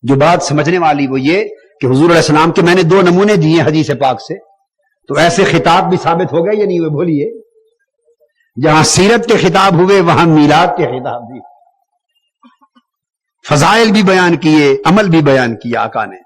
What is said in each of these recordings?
جو بات سمجھنے والی وہ یہ کہ حضور علیہ السلام کے میں نے 2 نمونے دیے حدیث پاک سے، تو ایسے خطاب بھی ثابت ہو گئے یا نہیں ہوئے؟ بولیے۔ جہاں سیرت کے خطاب ہوئے وہاں میلاد کے خطاب بھی، فضائل بھی بیان کیے، عمل بھی بیان کیا آقا نے۔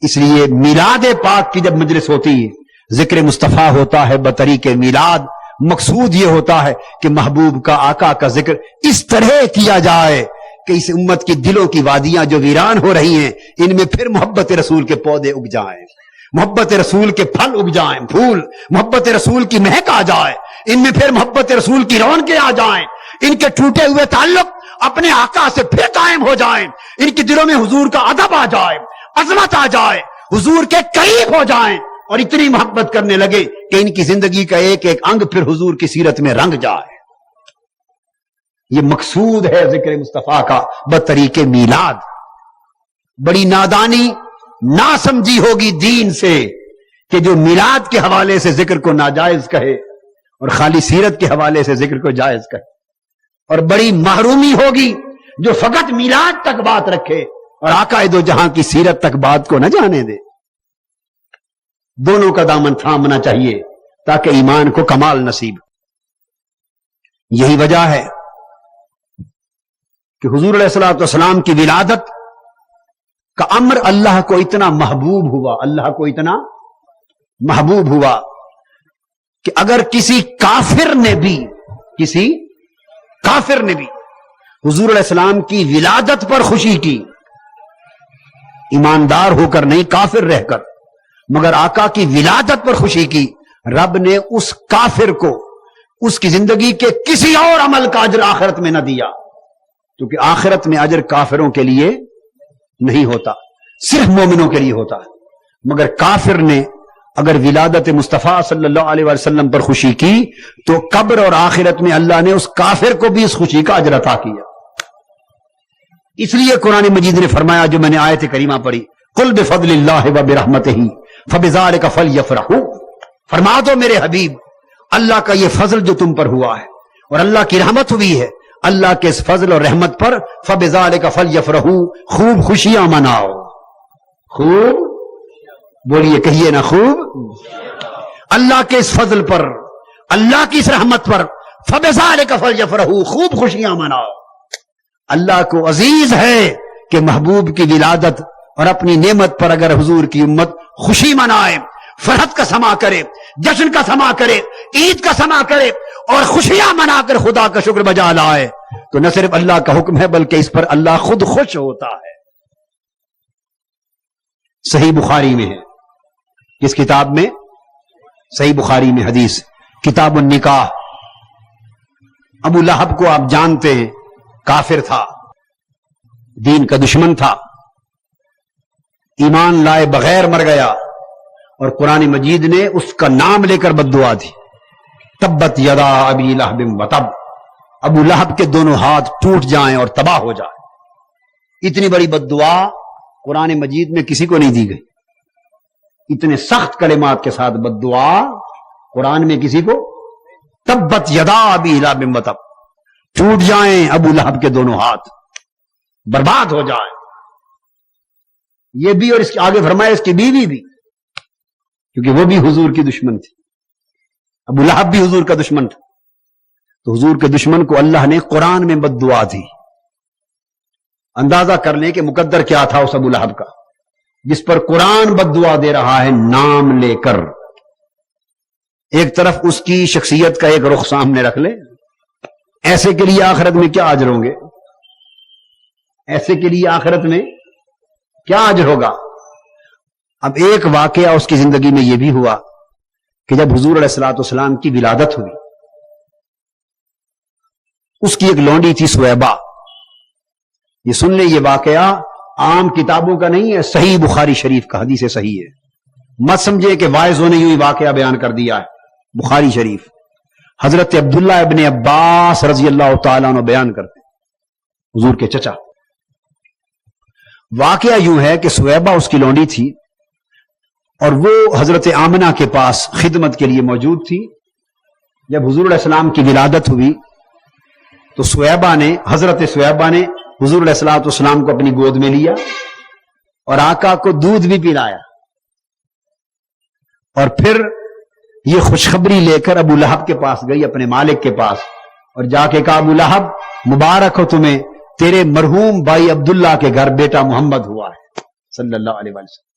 اس لیے میلاد پاک کی جب مجلس ہوتی ہے، ذکر مصطفیٰ ہوتا ہے بطریق میلاد، مقصود یہ ہوتا ہے کہ محبوب کا، آقا کا ذکر اس طرح کیا جائے کہ اس امت کی دلوں کی وادیاں جو ویران ہو رہی ہیں ان میں پھر محبت رسول کے پودے اگ جائیں، محبت رسول کے پھل اگ جائیں، پھول، محبت رسول کی مہک آ جائے، ان میں پھر محبت رسول کی رونقیں آ جائیں، ان کے ٹوٹے ہوئے تعلق اپنے آقا سے پھر قائم ہو جائیں، ان کے دلوں میں حضور کا ادب آ جائے، عظمت آ جائے، حضور کے قریب ہو جائیں اور اتنی محبت کرنے لگے کہ ان کی زندگی کا ایک ایک انگ پھر حضور کی سیرت میں رنگ جائے۔ یہ مقصود ہے ذکر مصطفیٰ کا بطریق میلاد۔ بڑی نادانی ناسمجھی ہوگی دین سے کہ جو میلاد کے حوالے سے ذکر کو ناجائز کہے اور خالی سیرت کے حوالے سے ذکر کو جائز کہے، اور بڑی محرومی ہوگی جو فقط میلاد تک بات رکھے اور آقا دو جہاں کی سیرت تک بات کو نہ جانے دے۔ دونوں کا دامن تھامنا چاہیے تاکہ ایمان کو کمال نصیب۔ یہی وجہ ہے کہ حضور علیہ الصلوۃ والسلام کی ولادت کا امر اللہ کو اتنا محبوب ہوا، اللہ کو اتنا محبوب ہوا کہ اگر کسی کافر نے بھی حضور علیہ السلام کی ولادت پر خوشی کی، ایماندار ہو کر نہیں، کافر رہ کر، مگر آقا کی ولادت پر خوشی کی، رب نے اس کافر کو اس کی زندگی کے کسی اور عمل کا اجر آخرت میں نہ دیا، کیونکہ آخرت میں اجر کافروں کے لیے نہیں ہوتا، صرف مومنوں کے لیے ہوتا ہے۔ مگر کافر نے اگر ولادت مصطفیٰ صلی اللہ علیہ وسلم پر خوشی کی تو قبر اور آخرت میں اللہ نے اس کافر کو بھی اس خوشی کا اجر عطا کیا۔ اس لیے قرآن مجید نے فرمایا، جو میں نے آیت کریمہ پڑھی، قل بفضل اللہ وبرحمتہ فبذلک فلیفرحوا، فرما دو میرے حبیب، اللہ کا یہ فضل جو تم پر ہوا ہے اور اللہ کی رحمت ہوئی ہے، اللہ کے اس فضل اور رحمت پر فبذلک فلیفرحوا، خوب خوشیاں مناؤ۔ خوب بولیے، کہیے نا، خوب اللہ کے اس فضل پر، اللہ کی اس رحمت پر فبذلک فلیفرحوا، خوب خوشیاں مناؤ۔ اللہ کو عزیز ہے کہ محبوب کی ولادت اور اپنی نعمت پر اگر حضور کی امت خوشی منائے، فرحت کا سما کرے، جشن کا سما کرے، عید کا سما کرے اور خوشیاں منا کر خدا کا شکر بجا لائے، تو نہ صرف اللہ کا حکم ہے بلکہ اس پر اللہ خود خوش ہوتا ہے۔ صحیح بخاری میں ہے، کس کتاب میں؟ صحیح بخاری میں حدیث، کتاب النکاح۔ ابو لہب کو آپ جانتے ہیں، کافر تھا، دین کا دشمن تھا، ایمان لائے بغیر مر گیا، اور قرآن مجید نے اس کا نام لے کر بد دعا دی، تبت یدا ابی لہب وتب، ابو لہب کے دونوں ہاتھ ٹوٹ جائیں اور تباہ ہو جائیں۔ اتنی بڑی بد دعا قرآن مجید میں کسی کو نہیں دی گئی، اتنے سخت کلمات کے ساتھ بد دعا قرآن میں کسی کو، تبت یدا ابی لہب وتب، ٹوٹ جائیں ابو لہب کے دونوں ہاتھ، برباد ہو جائیں۔ یہ بھی، اور اس کے آگے فرمایا اس کی بیوی بھی، کیونکہ وہ بھی حضور کی دشمن تھی، ابو لہب بھی حضور کا دشمن تھا، تو حضور کے دشمن کو اللہ نے قرآن میں بد دعا دی۔ اندازہ کر لیں کہ مقدر کیا تھا اس ابو لہب کا، جس پر قرآن بد دعا دے رہا ہے نام لے کر۔ ایک طرف اس کی شخصیت کا ایک رخ سامنے رکھ لے، ایسے کے لیے آخرت میں کیا اجر ہوں گے، ایسے کے لیے آخرت میں کیا اجر ہوگا۔ اب ایک واقعہ اس کی زندگی میں یہ بھی ہوا کہ جب حضور علیہ الصلوۃ والسلام کی ولادت ہوئی، اس کی ایک لونڈی تھی سویبہ۔ یہ سن لیں، یہ واقعہ عام کتابوں کا نہیں ہے، صحیح بخاری شریف کا حدیث صحیح ہے، مت سمجھے کہ وائزوں نے یوں ہی واقعہ بیان کر دیا ہے۔ بخاری شریف، حضرت عبداللہ ابن عباس رضی اللہ تعالیٰ عنہ بیان کرتے، حضور کے چچا۔ واقعہ یوں ہے کہ سویبہ اس کی لونڈی تھی اور وہ حضرت آمنہ کے پاس خدمت کے لیے موجود تھی۔ جب حضور علیہ السلام کی ولادت ہوئی تو حضرت سویبہ نے حضور علیہ الصلوۃ والسلام کو اپنی گود میں لیا اور آقا کو دودھ بھی پلایا، اور پھر یہ خوشخبری لے کر ابو لہب کے پاس گئی، اپنے مالک کے پاس، اور جا کے کہا ابو لہب مبارک ہو تمہیں، تیرے مرحوم بھائی عبداللہ کے گھر بیٹا محمد ہوا ہے صلی اللہ علیہ وسلم۔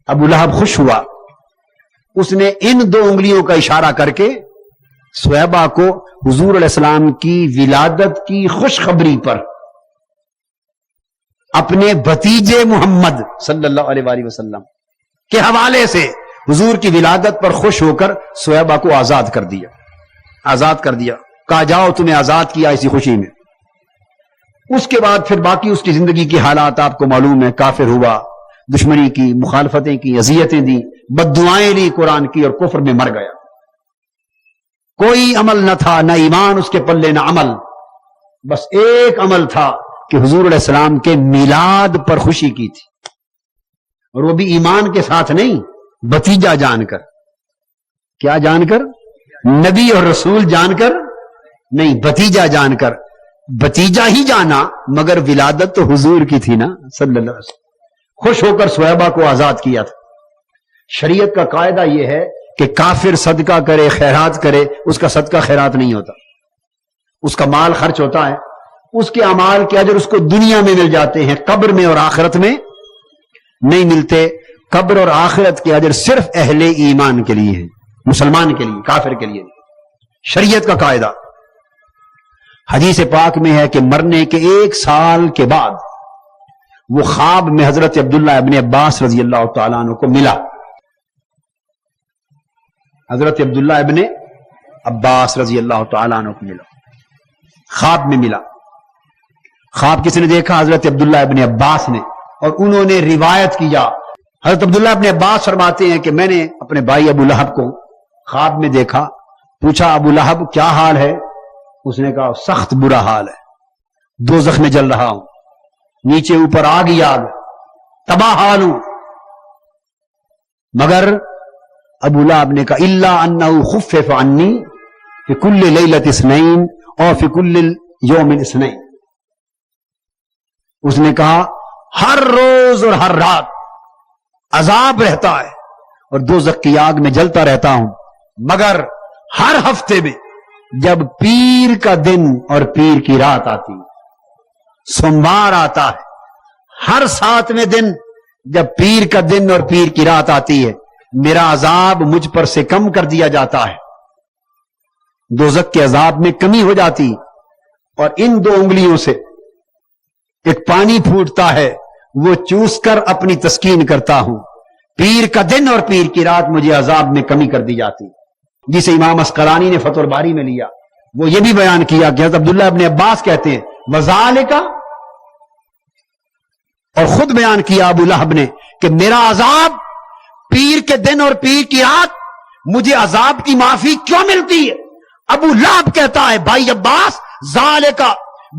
ابو لہب خوش ہوا، اس نے ان 2 انگلیوں کا اشارہ کر کے صہیبہ کو حضور علیہ السلام کی ولادت کی خوشخبری پر اپنے بھتیجے محمد صلی اللہ علیہ وآلہ وسلم کے حوالے سے حضور کی ولادت پر خوش ہو کر صہیبہ کو آزاد کر دیا، کہا جاؤ تمہیں آزاد کیا اسی خوشی میں۔ اس کے بعد پھر باقی اس کی زندگی کی حالات آپ کو معلوم ہے، کافر ہوا، دشمنی کی، مخالفتیں کی، اذیتیں دی، بددعائیں لی قرآن کی، اور کفر میں مر گیا۔ کوئی عمل نہ تھا، نہ ایمان اس کے پلے نہ عمل، بس ایک عمل تھا کہ حضور علیہ السلام کے میلاد پر خوشی کی تھی، اور وہ بھی ایمان کے ساتھ نہیں، بھتیجا جان کر۔ کیا جان کر؟ نبی اور رسول جان کر نہیں، بھتیجا جان کر۔ بھتیجا ہی جانا مگر ولادت تو حضور کی تھی نا صلی اللہ علیہ وسلم۔ خوش ہو کر صہیبہ کو آزاد کیا تھا۔ شریعت کا قاعدہ یہ ہے کہ کافر صدقہ کرے، خیرات کرے، اس کا صدقہ خیرات نہیں ہوتا، اس کا مال خرچ ہوتا ہے، اس کے اعمال کے اجر اس کو دنیا میں مل جاتے ہیں، قبر میں اور آخرت میں نہیں ملتے۔ قبر اور آخرت کے اجر صرف اہل ایمان کے لیے ہیں، مسلمان کے لیے، کافر کے لیے نہیں۔ شریعت کا قاعدہ حدیث پاک میں ہے کہ مرنے کے 1 سال کے بعد وہ خواب میں حضرت عبداللہ ابن عباس رضی اللہ تعالیٰ عنہ کو ملا۔ حضرت عبداللہ ابن عباس رضی اللہ تعالیٰ عنہ کو ملا، خواب میں ملا۔ خواب کس نے دیکھا؟ حضرت عبداللہ ابن عباس نے، اور انہوں نے روایت کیا۔ حضرت عبداللہ ابن عباس فرماتے ہیں کہ میں نے اپنے بھائی ابو لہب کو خواب میں دیکھا، پوچھا ابو لہب کیا حال ہے؟ اس نے کہا سخت برا حال ہے، دوزخ میں جل رہا ہوں، نیچے اوپر آگ ہی آگ، تباہ حال ہوں۔ مگر ابو لہب نے کہا الا انه خفف عني في كل ليله اثنين اور في كل يوم اثنين، اس نے کہا ہر روز اور ہر رات عذاب رہتا ہے اور دوزخ کی آگ میں جلتا رہتا ہوں، مگر ہر ہفتے میں جب پیر کا دن اور پیر کی رات آتی، سوموار آتا ہے، ہر 7ویں دن جب پیر کا دن اور پیر کی رات آتی ہے، میرا عذاب مجھ پر سے کم کر دیا جاتا ہے، دوزخ کے عذاب میں کمی ہو جاتی، اور ان 2 انگلیوں سے ایک پانی پھوٹتا ہے، وہ چوس کر اپنی تسکین کرتا ہوں، پیر کا دن اور پیر کی رات مجھے عذاب میں کمی کر دی جاتی۔ جسے امام اسقلانی نے فتح الباری میں لیا، وہ یہ بھی بیان کیا کہ حضرت عبداللہ ابن عباس کہتے ہیں وذالک، اور خود بیان کیا ابو لہب نے کہ میرا عذاب پیر کے دن اور پیر کی رات، مجھے عذاب کی معافی کیوں ملتی ہے؟ ابو لہب کہتا ہے بھائی عباس ذالک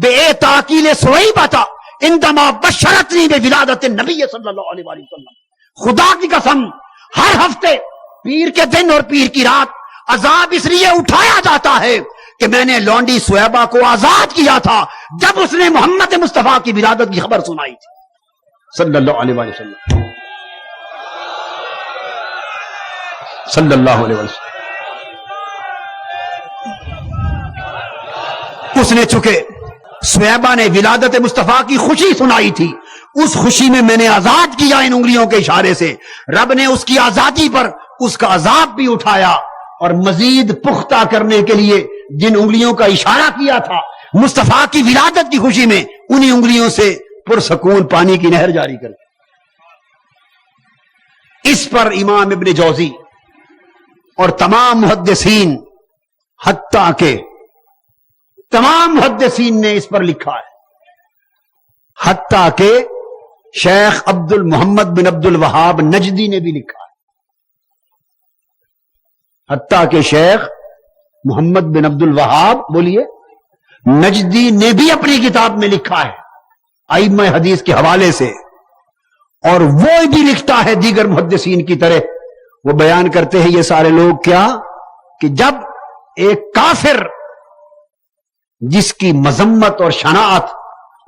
بے تاکیل صہیبہ عندما بشرتنی بولادت النبی صلی اللہ علیہ وآلہ وسلم، خدا کی قسم ہر ہفتے پیر کے دن اور پیر کی رات عذاب اس لیے اٹھایا جاتا ہے کہ میں نے لونڈی صہیبہ کو آزاد کیا تھا جب اس نے محمد مصطفیٰ کی ولادت کی خبر سنائی تھی صلی اللہ علیہ وآلہ وسلم، صلی اللہ علیہ وسلم۔ اس نے چکے صہیبہ نے ولادت مصطفیٰ کی خوشی سنائی تھی، اس خوشی میں نے آزاد کیا ان انگلیوں کے اشارے سے، رب نے اس کی آزادی پر اس کا عذاب بھی اٹھایا، اور مزید پختہ کرنے کے لیے جن انگلیوں کا اشارہ کیا تھا مصطفیٰ کی ولادت کی خوشی میں، انہی انگلیوں سے پرسکون پانی کی نہر جاری کر۔ اس پر امام ابن جوزی اور تمام محدثین، حتیٰ کہ تمام محدثین نے اس پر لکھا ہے، حتیٰ کہ شیخ عبد المحمد بن عبد الوہاب نجدی نے بھی لکھا ہے، حتیٰ کہ شیخ محمد بن عبد الوہاب بولیے نجدی نے بھی اپنی کتاب میں لکھا ہے ائمہ حدیث کے حوالے سے، اور وہ بھی لکھتا ہے دیگر محدثین کی طرح، وہ بیان کرتے ہیں یہ سارے لوگ کیا کہ جب ایک کافر جس کی مذمت اور شناعت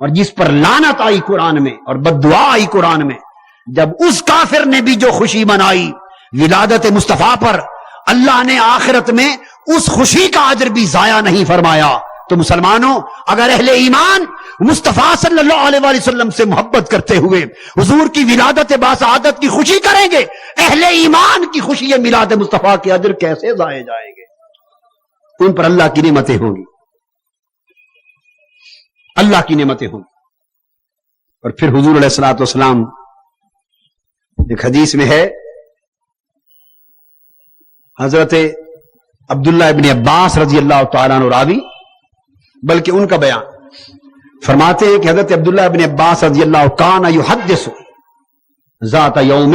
اور جس پر لعنت آئی قرآن میں اور بد دعا آئی قرآن میں، جب اس کافر نے بھی جو خوشی منائی ولادت مصطفیٰ پر، اللہ نے آخرت میں اس خوشی کا اجر بھی ضائع نہیں فرمایا۔ تو مسلمانوں، اگر اہل ایمان مصطفیٰ صلی اللہ علیہ وآلہ وسلم سے محبت کرتے ہوئے حضور کی ولادت باسعادت کی خوشی کریں گے، اہل ایمان کی خوشی میلاد مصطفیٰ کے اجر کیسے ضائع جائیں گے؟ ان پر اللہ کی نعمتیں ہوں گی، اللہ کی نعمتیں ہوں گی۔ اور پھر حضور علیہ الصلوۃ والسلام، ایک حدیث میں ہے، حضرت عبداللہ ابن عباس رضی اللہ تعالیٰ عنہ راوی، بلکہ ان کا بیان فرماتے ہیں کہ حضرت عبداللہ ابن عباس رضی اللہ کان یحدث ذات یوم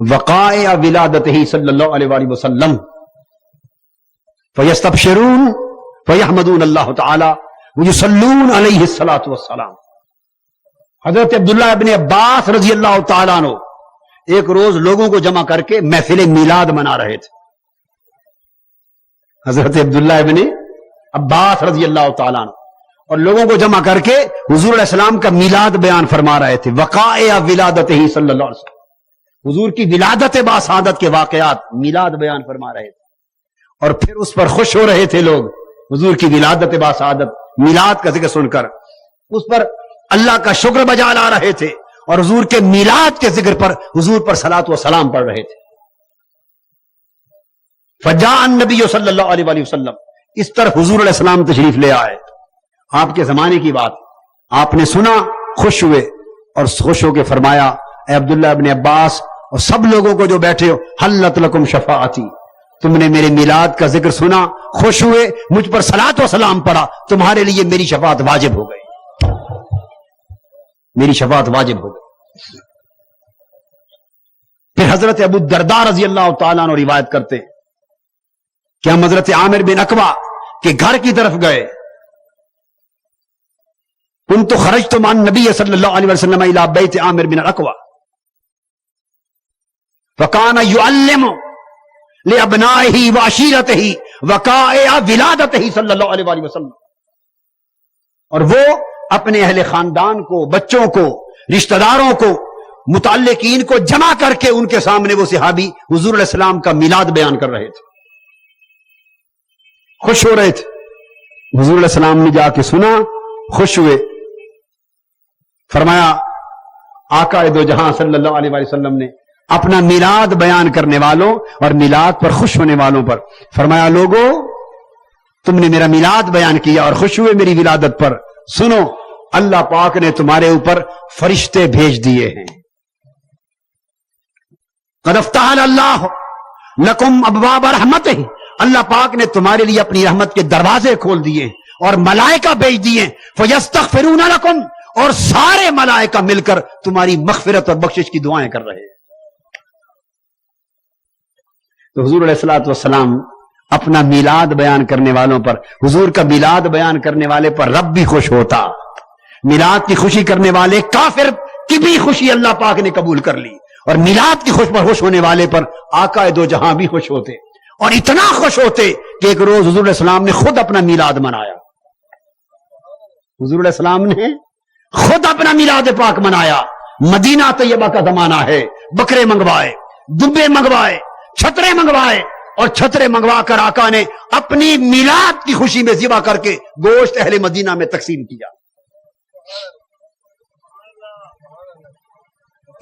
وقائع ولادتہ صلی اللہ علیہ وآلہ وسلم فیستبشرون فیحمدون اللہ تعالی ویصلون علیہ الصلاۃ والسلام۔ حضرت عبداللہ ابن عباس رضی اللہ تعالیٰ عنہ ایک روز لوگوں کو جمع کر کے محفل میلاد منا رہے تھے۔ حضرت عبداللہ ابن عباس رضی اللہ تعالیٰ عنہ اور لوگوں کو جمع کر کے حضور علیہ السلام کا میلاد بیان فرما رہے تھے، وقائع ولادتہ صلی اللہ علیہ وسلم، حضور کی ولادت باسعادت کے واقعات میلاد بیان فرما رہے تھے، اور پھر اس پر خوش ہو رہے تھے لوگ، حضور کی ولادت باسعادت میلاد کا ذکر سن کر اس پر اللہ کا شکر بجا لا رہے تھے، اور حضور کے میلاد کے ذکر پر حضور پر صلاۃ و سلام پڑھ رہے تھے۔ فجاء النبی صلی اللہ علیہ وآلہ وسلم، اس طرح حضور علیہ السلام تشریف لے آئے، آپ کے زمانے کی بات، آپ نے سنا، خوش ہوئے، اور خوش ہو کے فرمایا، اے عبداللہ ابن عباس اور سب لوگوں کو جو بیٹھے ہو، حلت لکم شفاعتی، تم نے میرے میلاد کا ذکر سنا، خوش ہوئے، مجھ پر صلاۃ و سلام پڑھا، تمہارے لیے میری شفاعت واجب ہو گئی، میری شفاعت واجب ہو گئی۔ پھر حضرت ابو الدرداء رضی اللہ تعالیٰ عنہ روایت کرتے ہیں کہ ہم حضرت عامر بن عقبہ کے گھر کی طرف گئے، کنت خرجت مع النبی صلی اللہ علیہ وسلم الی بیت عامر بن عقبہ فکان یعلم لابنائہ وعشیرتہ وقائع ولادتہ صلی اللہ علیہ وآلہ وسلم، اور وہ اپنے اہل خاندان کو، بچوں کو، رشتہ داروں کو، متعلقین کو جمع کر کے ان کے سامنے وہ صحابی حضور علیہ السلام کا میلاد بیان کر رہے تھے، خوش ہو رہے تھے۔ حضور علیہ السلام نے جا کے سنا، خوش ہوئے، فرمایا آقا دو جہاں صلی اللہ علیہ وآلہ وسلم نے اپنا میلاد بیان کرنے والوں اور میلاد پر خوش ہونے والوں پر فرمایا، لوگو تم نے میرا میلاد بیان کیا اور خوش ہوئے میری ولادت پر، سنو اللہ پاک نے تمہارے اوپر فرشتے بھیج دیے ہیں، قد افتح اللہ لکم ابواب رحمتہ، اللہ پاک نے تمہارے لیے اپنی رحمت کے دروازے کھول دیے اور ملائکہ بھیج دیے، فیستغفرون لکم، اور سارے ملائکہ مل کر تمہاری مغفرت اور بخشش کی دعائیں کر رہے ہیں۔ تو حضور علیہ الصلوۃ والسلام اپنا میلاد بیان کرنے والوں پر، حضور کا میلاد بیان کرنے والے پر رب بھی خوش ہوتا، میلاد کی خوشی کرنے والے کافر کی بھی خوشی اللہ پاک نے قبول کر لی، اور میلاد کی خوش ہونے والے پر آقا دو جہاں بھی خوش ہوتے، اور اتنا خوش ہوتے کہ ایک روز حضور علیہ السلام نے خود اپنا میلاد منایا، حضور علیہ السلام نے خود اپنا میلاد پاک منایا۔ مدینہ طیبہ کا زمانہ ہے، بکرے منگوائے، دبے منگوائے، چھترے منگوائے، اور چھترے منگوا کر آقا نے اپنی میلاد کی خوشی میں ذبح کر کے گوشت اہل مدینہ میں تقسیم کیا۔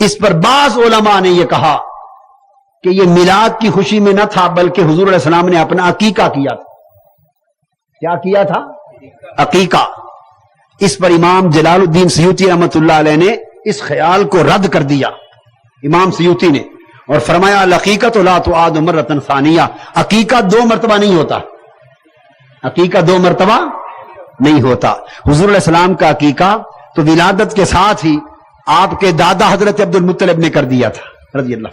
اس پر بعض علماء نے یہ کہا کہ یہ میلاد کی خوشی میں نہ تھا، بلکہ حضور علیہ السلام نے اپنا عقیقہ کیا تھا۔ کیا کیا تھا؟ عقیقہ۔ اس پر امام جلال الدین سیوطی رحمۃ اللہ علیہ نے اس خیال کو رد کر دیا، امام سیوطی نے، اور فرمایا العقیقۃ لا تعاد مرۃ ثانیہ، عقیقہ دو مرتبہ نہیں ہوتا، عقیقہ دو مرتبہ نہیں ہوتا۔ حضور علیہ السلام کا عقیقہ تو ولادت کے ساتھ ہی آپ کے دادا حضرت عبد المطلب نے کر دیا تھا رضی اللہ،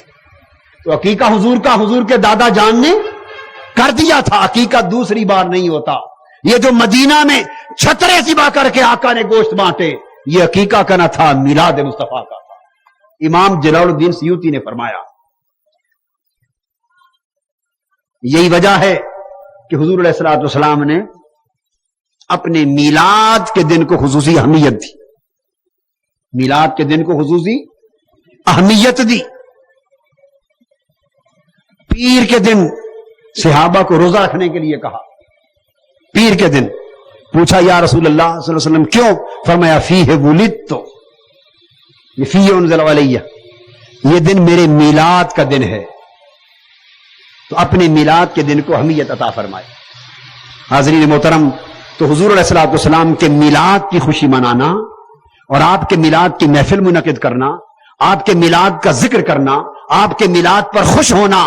تو عقیقہ حضور کا حضور کے دادا جان نے کر دیا تھا، عقیقہ دوسری بار نہیں ہوتا۔ یہ جو مدینہ میں چھترے ذبح کر کے آقا نے گوشت بانٹے، یہ عقیقہ کا نہ تھا، میلاد مصطفیٰ کا تھا، امام جلال الدین سیوطی نے فرمایا۔ یہی وجہ ہے کہ حضور علیہ الصلوۃ والسلام نے اپنے میلاد کے دن کو خصوصی اہمیت دی. میلاد کے دن کو خصوصی اہمیت دی. پیر کے دن صحابہ کو روزہ رکھنے کے لیے کہا. پیر کے دن پوچھا یا رسول اللہ صلی اللہ علیہ وسلم کیوں؟ فرمایا فیہ ولدت، یہ فیہ انزل علیہ، یہ دن میرے میلاد کا دن ہے. تو اپنے میلاد کے دن کو اہمیت عطا فرمائے. حاضرین محترم، تو حضور علیہ الصلوۃ والسلام کے میلاد کی خوشی منانا اور آپ کے میلاد کی محفل منعقد کرنا، آپ کے میلاد کا ذکر کرنا، آپ کے میلاد پر خوش ہونا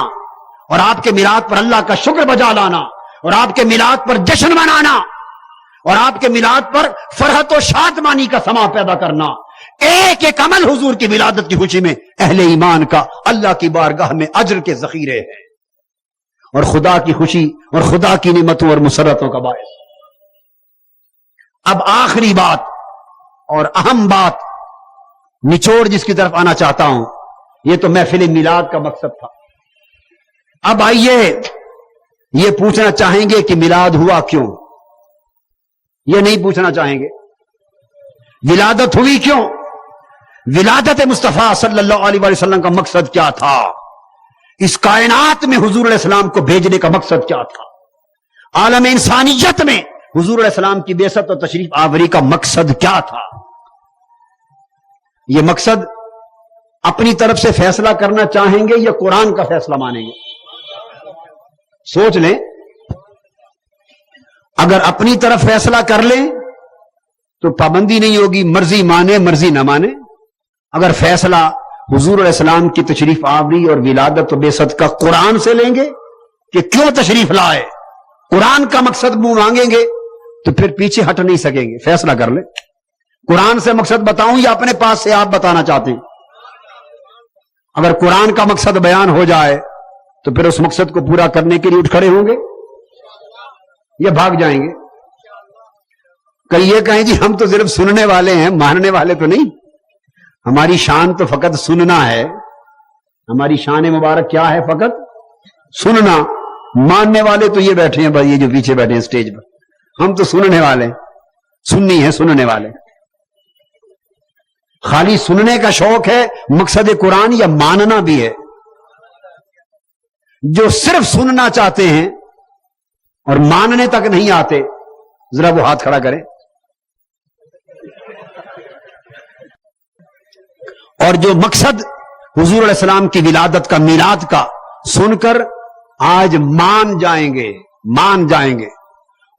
اور آپ کے میلاد پر اللہ کا شکر بجا لانا اور آپ کے میلاد پر جشن منانا اور آپ کے میلاد پر فرحت و شادمانی کا سما پیدا کرنا، ایک ایک عمل حضور کی ولادت کی خوشی میں اہل ایمان کا اللہ کی بارگاہ میں اجر کے ذخیرے ہیں اور خدا کی خوشی اور خدا کی نعمتوں اور مسرتوں کا باعث. اب آخری بات اور اہم بات، نچوڑ جس کی طرف آنا چاہتا ہوں، یہ تو محفل میلاد کا مقصد تھا. اب آئیے یہ پوچھنا چاہیں گے کہ میلاد ہوا کیوں؟ یہ نہیں پوچھنا چاہیں گے ولادت ہوئی کیوں؟ ولادت مصطفیٰ صلی اللہ علیہ وسلم کا مقصد کیا تھا؟ اس کائنات میں حضور علیہ السلام کو بھیجنے کا مقصد کیا تھا؟ عالم انسانیت میں حضور علیہ السلام کی بعثت اور تشریف آوری کا مقصد کیا تھا؟ یہ مقصد اپنی طرف سے فیصلہ کرنا چاہیں گے یا قرآن کا فیصلہ مانیں گے؟ سوچ لیں. اگر اپنی طرف فیصلہ کر لیں تو پابندی نہیں ہوگی، مرضی مانے مرضی نہ مانے. اگر فیصلہ حضور علیہ السلام کی تشریف آوری اور ولادت و بعثت کا قرآن سے لیں گے کہ کیوں تشریف لائے، قرآن کا مقصد منہ مانگیں گے تو پھر پیچھے ہٹ نہیں سکیں گے. فیصلہ کر لیں. قرآن سے مقصد بتاؤں یا اپنے پاس سے آپ بتانا چاہتے ہیں؟ اگر قرآن کا مقصد بیان ہو جائے تو پھر اس مقصد کو پورا کرنے کے لیے اٹھ کھڑے ہوں گے یا بھاگ جائیں گے؟ کئی یہ کہیں جی ہم تو صرف سننے والے ہیں، ماننے والے تو نہیں. ہماری شان تو فقط سننا ہے. ہماری شان مبارک کیا ہے؟ فقط سننا. ماننے والے تو یہ بیٹھے ہیں بھائی، یہ جو پیچھے بیٹھے ہیں اسٹیج پر، ہم تو سننے والے ہیں. سننی ہے سننے والے. خالی سننے کا شوق ہے مقصد قرآن یا ماننا بھی ہے؟ جو صرف سننا چاہتے ہیں اور ماننے تک نہیں آتے ذرا وہ ہاتھ کھڑا کریں. اور جو مقصد حضور علیہ السلام کی ولادت کا، میلاد کا سن کر آج مان جائیں گے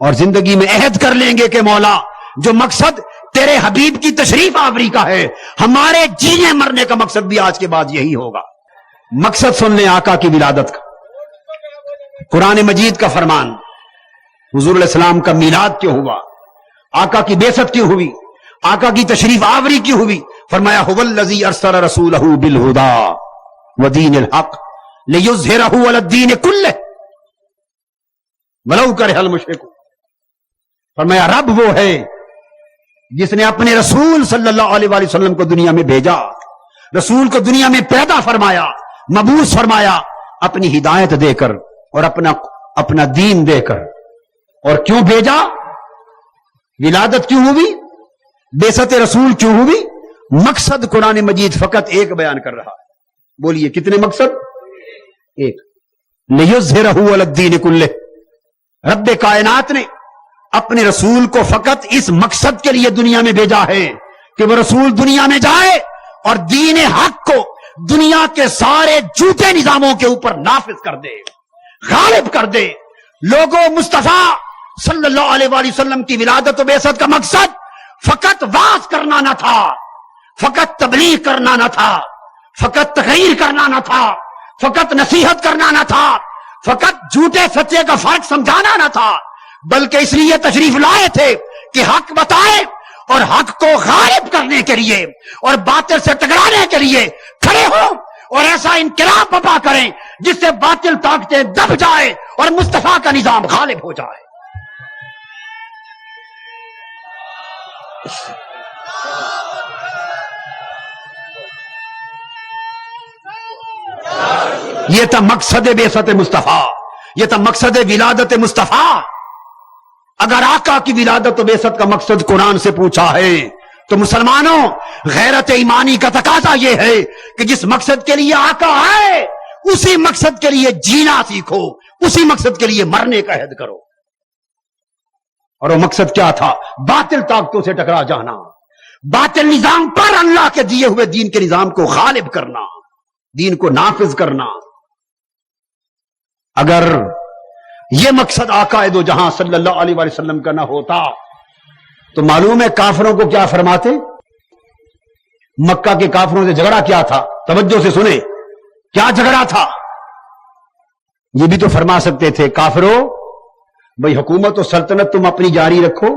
اور زندگی میں عہد کر لیں گے کہ مولا جو مقصد تیرے حبیب کی تشریف آوری کا ہے، ہمارے جینے مرنے کا مقصد بھی آج کے بعد یہی ہوگا. مقصد سن لیں آقا کی ولادت کا. قرآن مجید کا فرمان، حضور علیہ السلام کا میلاد کیوں ہوا، آقا کی بعثت کیوں ہوئی، آقا کی تشریف آوری کیوں ہوئی؟ فرمایا هو الذی ارسل رسولہ بالہدی ودین الحق لیظہرہ علی الدین کلہ ولو کرہ المشرکون. فرمایا رب وہ ہے جس نے اپنے رسول صلی اللہ علیہ وآلہ وسلم کو دنیا میں بھیجا، رسول کو دنیا میں پیدا فرمایا، مبعوث فرمایا اپنی ہدایت دے کر اور اپنا دین دے کر. اور کیوں بھیجا؟ ولادت کیوں ہوئی، بعثت رسول کیوں ہوئی؟ مقصد قرآن مجید فقط ایک بیان کر رہا ہے. بولیے کتنے مقصد؟ ایک. لیظہرہ علی الدین کلہ. رب کائنات نے اپنے رسول کو فقط اس مقصد کے لیے دنیا میں بھیجا ہے کہ وہ رسول دنیا میں جائے اور دین حق کو دنیا کے سارے جھوٹے نظاموں کے اوپر نافذ کر دے، غالب کر دے. لوگوں، مصطفیٰ صلی اللہ علیہ وآلہ وسلم کی ولادت و بعثت کا مقصد فقط واعظ کرنا نہ تھا، فقط تبلیغ کرنا نہ تھا، فقط تقریر کرنا نہ تھا، فقط نصیحت کرنا نہ تھا، فقط جھوٹے سچے کا فرق سمجھانا نہ تھا، بلکہ اس لیے تشریف لائے تھے کہ حق بتائے اور حق کو غالب کرنے کے لیے اور باطل سے ٹکرانے کے لیے کھڑے ہوں اور ایسا انقلاب برپا کریں جس سے باطل طاقتیں دب جائے اور مصطفیٰ کا نظام غالب ہو جائے. یہ تھا مقصد بعثت مصطفیٰ، یہ تھا مقصد ولادت مصطفیٰ. اگر آقا کی ولادت و بعثت کا مقصد قرآن سے پوچھا ہے تو مسلمانوں غیرت ایمانی کا تقاضا یہ ہے کہ جس مقصد کے لیے آقا آئے اسی مقصد کے لیے جینا سیکھو، اسی مقصد کے لیے مرنے کا عہد کرو۔ اور وہ مقصد کیا تھا؟ باطل طاقتوں سے ٹکرا جانا، باطل نظام پر اللہ کے دیے ہوئے دین کے نظام کو غالب کرنا، دین کو نافذ کرنا۔ اگر یہ مقصد آقا دو جہاں صلی اللہ علیہ وآلہ وسلم کا نہ ہوتا تو معلوم ہے کافروں کو کیا فرماتے؟ مکہ کے کافروں سے جھگڑا کیا تھا؟ توجہ سے سنیں، کیا جھگڑا تھا؟ یہ بھی تو فرما سکتے تھے کافروں بھئی حکومت و سلطنت تم اپنی جاری رکھو،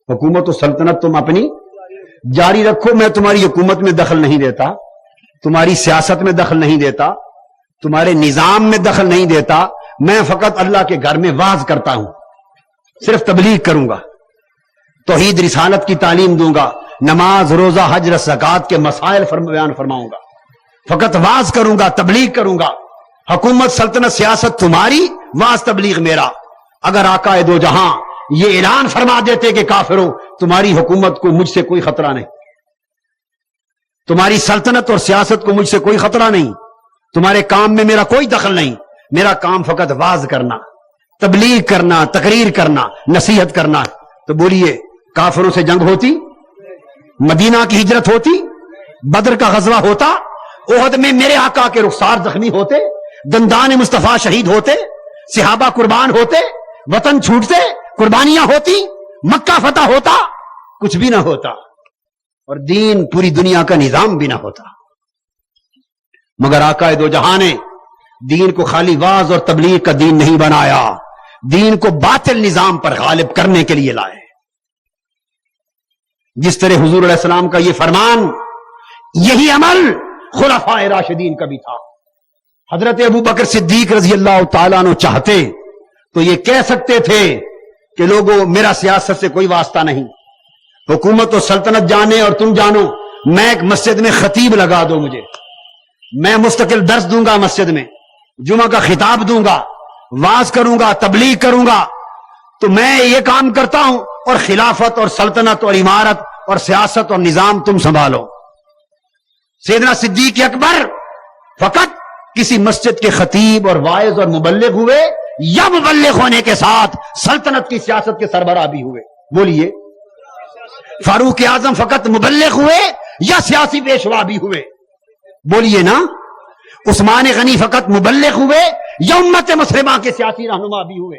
حکومت و سلطنت تم اپنی جاری رکھو، میں تمہاری حکومت میں دخل نہیں دیتا، تمہاری سیاست میں دخل نہیں دیتا، تمہارے نظام میں دخل نہیں دیتا، میں فقط اللہ کے گھر میں واعظ کرتا ہوں، صرف تبلیغ کروں گا، توحید رسالت کی تعلیم دوں گا، نماز روزہ حج زکات کے مسائل بیان فرماؤں گا، فقط واعظ کروں گا، تبلیغ کروں گا، حکومت سلطنت سیاست تمہاری، واعظ تبلیغ میرا۔ اگر آقا دو جہاں یہ اعلان فرما دیتے کہ کافروں تمہاری حکومت کو مجھ سے کوئی خطرہ نہیں، تمہاری سلطنت اور سیاست کو مجھ سے کوئی خطرہ نہیں، تمہارے کام میں میرا کوئی دخل نہیں، میرا کام فقط واعظ کرنا، تبلیغ کرنا، تقریر کرنا، نصیحت کرنا، تو بولیے کافروں سے جنگ ہوتی؟ مدینہ کی ہجرت ہوتی؟ بدر کا غزوہ ہوتا؟ احد میں میرے آقا کے رخسار زخمی ہوتے؟ دندان مصطفیٰ شہید ہوتے؟ صحابہ قربان ہوتے؟ وطن چھوٹتے؟ قربانیاں ہوتی؟ مکہ فتح ہوتا؟ کچھ بھی نہ ہوتا، اور دین پوری دنیا کا نظام بھی نہ ہوتا۔ مگر آقا دو جہاں نے دین کو خالی واعظ اور تبلیغ کا دین نہیں بنایا، دین کو باطل نظام پر غالب کرنے کے لیے لائے۔ جس طرح حضور علیہ السلام کا یہ فرمان، یہی عمل خلفائے راشدین کا بھی تھا۔ حضرت ابو بکر صدیق رضی اللہ تعالیٰ عنہ چاہتے تو یہ کہہ سکتے تھے کہ لوگوں میرا سیاست سے کوئی واسطہ نہیں، حکومت و سلطنت جانے اور تم جانو، میں ایک مسجد میں خطیب لگا دو، مجھے میں مستقل درس دوں گا، مسجد میں جمعہ کا خطاب دوں گا، واعظ کروں گا، تبلیغ کروں گا، تو میں یہ کام کرتا ہوں، اور خلافت اور سلطنت اور عمارت اور سیاست اور نظام تم سنبھالو۔ سیدنا صدیق اکبر فقط کسی مسجد کے خطیب اور واعظ اور مبلغ ہوئے، یا مبلغ ہونے کے ساتھ سلطنت کی سیاست کے سربراہ بھی ہوئے؟ بولیے۔ فاروق اعظم فقط مبلغ ہوئے یا سیاسی پیشوا بھی ہوئے؟ بولیے نا۔ عثمان غنی فقط مبلغ ہوئے یا امت مسلمہ کے سیاسی رہنما بھی ہوئے؟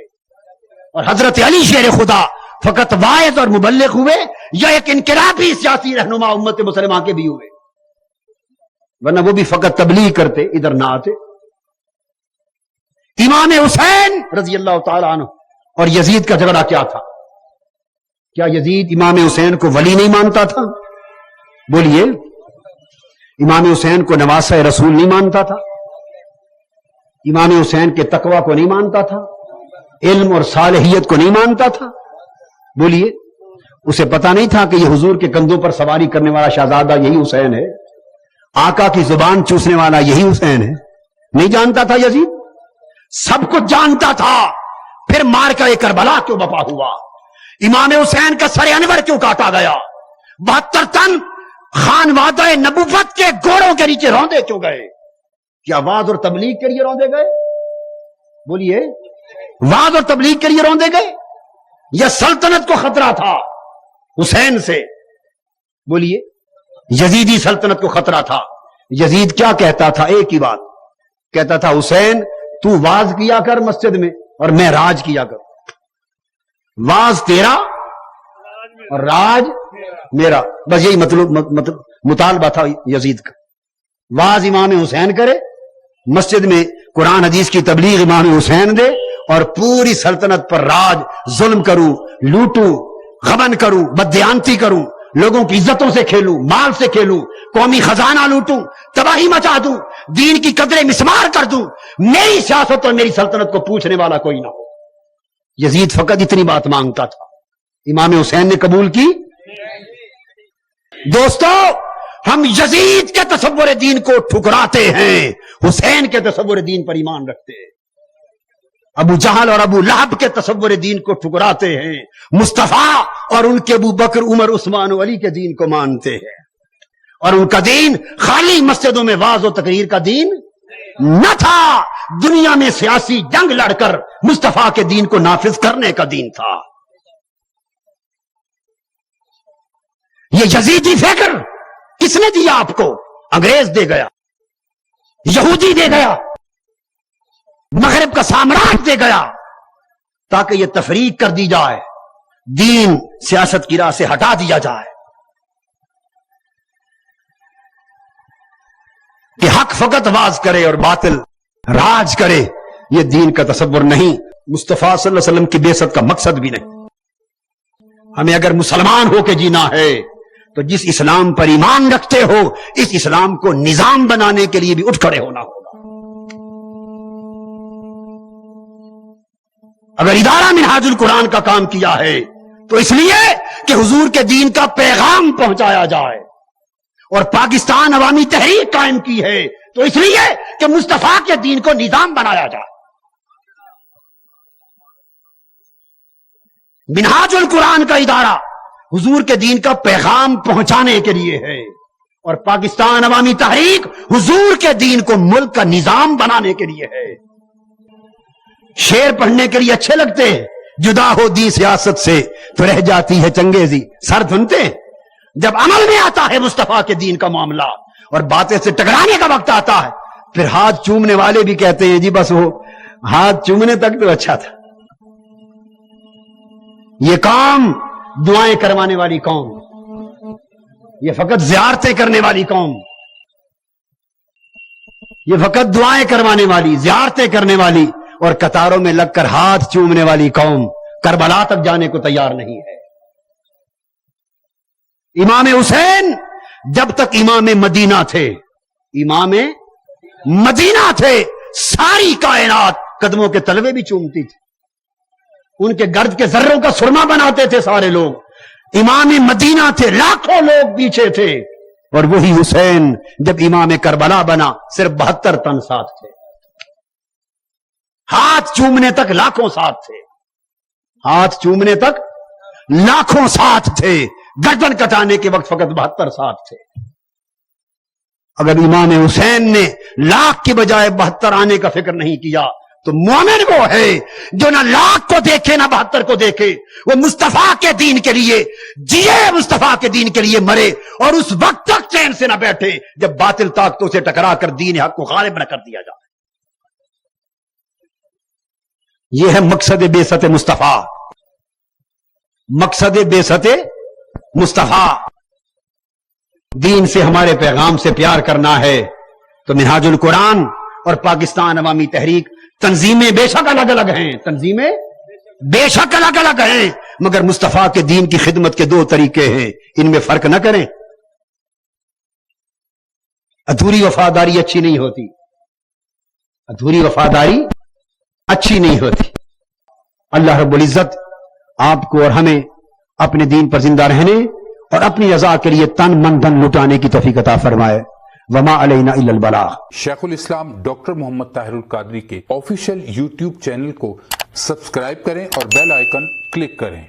اور حضرت علی شیر خدا فقط واعظ اور مبلغ ہوئے یا ایک انقلابی سیاسی رہنما امت مسلمہ کے بھی ہوئے؟ ورنہ وہ بھی فقط تبلیغ کرتے، ادھر نہ آتے۔ امام حسین رضی اللہ تعالیٰ عنہ اور یزید کا جھگڑا کیا تھا؟ کیا یزید امام حسین کو ولی نہیں مانتا تھا؟ بولیے۔ امام حسین کو نواسہ رسول نہیں مانتا تھا؟ امام حسین کے تقوی کو نہیں مانتا تھا؟ علم اور صالحیت کو نہیں مانتا تھا؟ بولیے۔ اسے پتا نہیں تھا کہ یہ حضور کے کندھوں پر سواری کرنے والا شہزادہ یہی حسین ہے، آقا کی زبان چوسنے والا یہی حسین ہے؟ نہیں جانتا تھا یزید؟ سب کچھ جانتا تھا۔ پھر مارکہ کربلا کیوں بپا ہوا؟ امام حسین کا سر انور کیوں کاٹا گیا؟ 72 تن خانوادہ نبوت کے گھوڑوں کے نیچے روندے کیوں گئے؟ کیا واعظ اور تبلیغ کے لیے روندے گئے؟ بولیے۔ واعظ اور تبلیغ کے لیے روندے گئے یا سلطنت کو خطرہ تھا حسین سے؟ بولیے۔ یزیدی سلطنت کو خطرہ تھا۔ یزید کیا کہتا تھا؟ ایک ہی بات کہتا تھا، حسین تو واعظ کیا کر مسجد میں اور میں راج کیا کر، واعظ تیرا اور راج میرا، بس یہی مطلب مطالبہ تھا یزید کا۔ واعظ امام حسین کرے، مسجد میں قرآن حدیث کی تبلیغ امام حسین دے، اور پوری سلطنت پر راج، ظلم کروں، لوٹوں، غبن کروں، بددیانتی کروں، لوگوں کی عزتوں سے کھیلوں، مال سے کھیلوں، قومی خزانہ لوٹوں، تباہی مچا دوں، دین کی قدریں مسمار کر دوں، میری سیاست اور میری سلطنت کو پوچھنے والا کوئی نہ ہو۔ یزید فقط اتنی بات مانگتا تھا، امام حسین نے قبول کی؟ دوستو، ہم یزید کے تصور دین کو ٹھکراتے ہیں، حسین کے تصور دین پر ایمان رکھتے ہیں۔ ابو جہل اور ابو لہب کے تصور دین کو ٹھکراتے ہیں، مصطفیٰ اور ان کے ابو بکر، عمر، عثمان و علی کے دین کو مانتے ہیں، اور ان کا دین خالی مسجدوں میں واعظ و تقریر کا دین نہ تھا، دنیا میں سیاسی جنگ لڑ کر مصطفیٰ کے دین کو نافذ کرنے کا دین تھا۔ یہ یزیدی فکر کس نے دیا آپ کو؟ انگریز دے گیا، یہودی دے گیا، مغرب کا سامراج دے گیا، تاکہ یہ تفریق کر دی جائے، دین سیاست کی راہ سے ہٹا دیا جائے، کہ حق فقط واز کرے اور باطل راج کرے۔ یہ دین کا تصور نہیں، مصطفیٰ صلی اللہ علیہ وسلم کی بعثت کا مقصد بھی نہیں۔ ہمیں اگر مسلمان ہو کے جینا ہے تو جس اسلام پر ایمان رکھتے ہو، اس اسلام کو نظام بنانے کے لیے بھی اٹھ کھڑے ہونا ہوگا۔ اگر ادارہ منہاج القرآن کا کام کیا ہے تو اس لیے کہ حضور کے دین کا پیغام پہنچایا جائے، اور پاکستان عوامی تحریک قائم کی ہے تو اس لیے کہ مصطفیٰ کے دین کو نظام بنایا جائے۔ منہاج القرآن کا ادارہ حضور کے دین کا پیغام پہنچانے کے لیے ہے، اور پاکستان عوامی تحریک حضور کے دین کو ملک کا نظام بنانے کے لیے ہے۔ شعر پڑھنے کے لیے اچھے لگتے ہیں، جدا ہو دی سیاست سے تو رہ جاتی ہے چنگیزی، سر دھنتے ہیں۔ جب عمل میں آتا ہے مصطفیٰ کے دین کا معاملہ اور باتیں سے ٹکرانے کا وقت آتا ہے، پھر ہاتھ چومنے والے بھی کہتے ہیں جی بس وہ ہاتھ چومنے تک تو اچھا تھا۔ یہ قوم دعائیں کروانے والی قوم، یہ فقط زیارتیں کرنے والی قوم، یہ فقط دعائیں کروانے والی، زیارتیں کرنے والی اور قطاروں میں لگ کر ہاتھ چومنے والی قوم کربلا تک جانے کو تیار نہیں ہے۔ امام حسین جب تک امام مدینہ تھے، امام مدینہ تھے، ساری کائنات قدموں کے تلوے بھی چومتی تھی، ان کے گرد کے ذروں کا سرما بناتے تھے سارے لوگ۔ امام مدینہ تھے، لاکھوں لوگ پیچھے تھے، اور وہی حسین جب امام کربلا بنا صرف 72 تن ساتھ تھے، ہاتھ چومنے تک لاکھوں ساتھ تھے، ہاتھ چومنے تک لاکھوں ساتھ تھے، گردن کٹانے کے وقت فقط 72 ساتھ تھے۔ اگر امام حسین نے لاکھ کے بجائے 72 آنے کا فکر نہیں کیا تو مومن وہ ہے جو نہ لاکھ کو دیکھے نہ 72 کو دیکھے، وہ مصطفیٰ کے دین کے لیے جیے، مصطفیٰ کے دین کے لیے مرے، اور اس وقت تک چین سے نہ بیٹھے جب باطل طاقتوں سے ٹکرا کر دین حق کو غالب نہ کر دیا جائے۔ یہ ہے مقصد بعثت مصطفیٰ، مقصد بعثت مصطفیٰ۔ دین سے ہمارے پیغام سے پیار کرنا ہے تو منہاج القرآن اور پاکستان عوامی تحریک تنظیمیں بے شک الگ الگ ہیں، تنظیمیں بے شک الگ الگ ہیں، مگر مصطفیٰ کے دین کی خدمت کے 2 طریقے ہیں، ان میں فرق نہ کریں۔ ادھوری وفاداری اچھی نہیں ہوتی، ادھوری وفاداری اچھی نہیں ہوتی۔ اللہ رب العزت آپ کو اور ہمیں اپنے دین پر زندہ رہنے اور اپنی رضا کے لیے تن من دھن لٹانے کی توفیق عطا فرمائے۔ وما علینا الا البلاغ۔ شیخ الاسلام ڈاکٹر محمد طاہر القادری کے آفیشیل یوٹیوب چینل کو سبسکرائب کریں اور بیل آئیکن کلک کریں۔